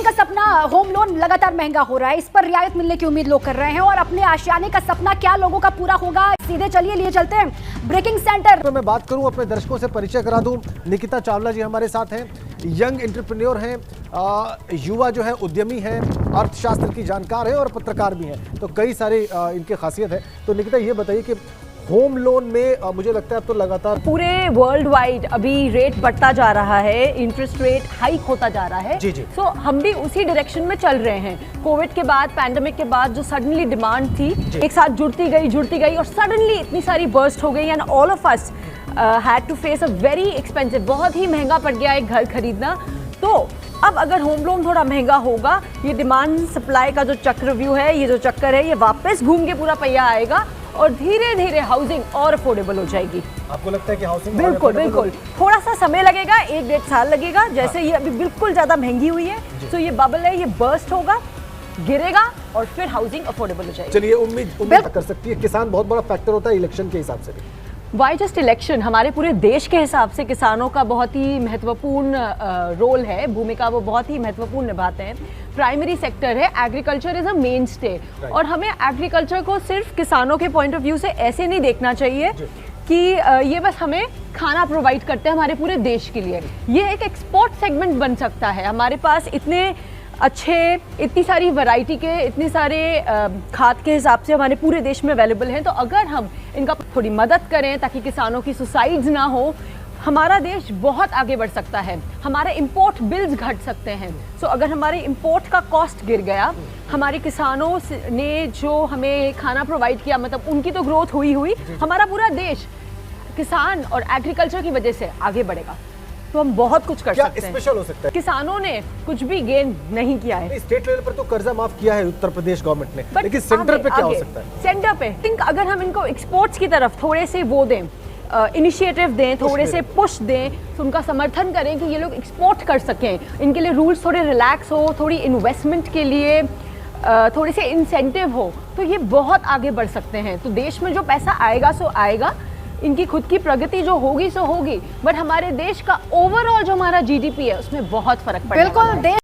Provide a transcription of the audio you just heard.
Loan का सपना, home loan लगातार महंगा हो रहा है, इस पर रियायत मिलने की उम्मीद लोग कर रहे हैं और अपने आशियाने का सपना क्या लोगों का पूरा होगा, सीधे चलिए लिए चलते हैं ब्रेकिंग सेंटर। तो मैं बात करूं, अपने दर्शकों से परिचय करा दूं। निकिता चावला जी हमारे साथ हैं, यंग एंटरप्रेन्योर हैं, युवा जो है उद्यमी हैं, अर्थशास्त्र की जानकार है और पत्रकार भी हैं, तो कई सारी इनकी खासियत है। तो निकिता ये बताइए कि होम लोन में मुझे लगता है अब तो लगातार पूरे वर्ल्ड वाइड अभी रेट बढ़ता जा रहा है, इंटरेस्ट रेट हाइक होता जा रहा है। जी जी। सो हम भी उसी डायरेक्शन में चल रहे हैं। कोविड के बाद, पैंडेमिक के बाद जो सडनली डिमांड थी एक साथ जुड़ती गई और सडनली इतनी सारी बर्स्ट हो गई and all of us had to face a very expensive, बहुत ही महंगा पड़ गया एक घर खरीदना। तो अब अगर होम लोन थोड़ा महंगा होगा, ये डिमांड सप्लाई का जो चक्रव्यूह है, ये जो चक्कर है, ये वापस घूम के पूरा पहिया आएगा और धीरे धीरे हाउसिंग और अफोर्डेबल हो जाएगी। आपको लगता है कि हाउसिंग बिल्कुल थोड़ा सा समय लगेगा, 1-1.5 साल लगेगा। जैसे ये अभी बिल्कुल ज्यादा महंगी हुई है, तो ये बबल है, ये बर्स्ट होगा, गिरेगा और फिर हाउसिंग अफोर्डेबल हो जाएगी। चलिए उम्मीद कर सकती है। किसान बहुत बड़ा फैक्टर होता है इलेक्शन के हिसाब से भी। वाई जस्ट इलेक्शन, हमारे पूरे देश के हिसाब से किसानों का बहुत ही महत्वपूर्ण रोल है, भूमिका वो बहुत ही महत्वपूर्ण निभाते हैं। प्राइमरी सेक्टर है, agriculture is a main stay और हमें एग्रीकल्चर को सिर्फ किसानों के पॉइंट ऑफ व्यू से ऐसे नहीं देखना चाहिए कि ये बस हमें खाना प्रोवाइड करते हैं हमारे पूरे देश के लिए। ये एक एक्सपोर्ट सेगमेंट बन सकता है। हमारे पास इतने अच्छे, इतनी सारी वैरायटी के, इतने सारे खाद के हिसाब से हमारे पूरे देश में अवेलेबल हैं, तो अगर हम इनका थोड़ी मदद करें ताकि किसानों की सुसाइड्स ना हो, हमारा देश बहुत आगे बढ़ सकता है। हमारे इंपोर्ट बिल्स घट सकते हैं। सो अगर हमारे इंपोर्ट का कॉस्ट गिर गया, हमारे किसानों ने जो हमें खाना प्रोवाइड किया, मतलब उनकी तो ग्रोथ हुई, हमारा पूरा देश किसान और एग्रीकल्चर की वजह से आगे बढ़ेगा। तो हम बहुत कुछ कर सकते हैं। स्पेशल हो सकता है? किसानों ने कुछ भी गेन नहीं किया है। स्टेट लेवल पर तो कर्जा माफ किया है उत्तर प्रदेश गवर्नमेंट ने, लेकिन सेंटर पे क्या हो सकता है? सेंटर पे थिंक अगर हम इनको एक्सपोर्ट्स की तरफ थोड़े से वो दें, इनिशिएटिव दें, थोड़े से पुश दें, तो उनका समर्थन करें कि ये लोग एक्सपोर्ट कर सकें, इनके लिए रूल्स थोड़े रिलैक्स हो, थोड़ी इन्वेस्टमेंट के लिए थोड़े से इंसेंटिव हो, तो ये बहुत आगे बढ़ सकते हैं। तो देश में जो पैसा आएगा सो आएगा, इनकी खुद की प्रगति जो होगी सो होगी, बट हमारे देश का ओवरऑल जो हमारा जीडीपी है उसमें बहुत फर्क पड़ेगा। बिल्कुल।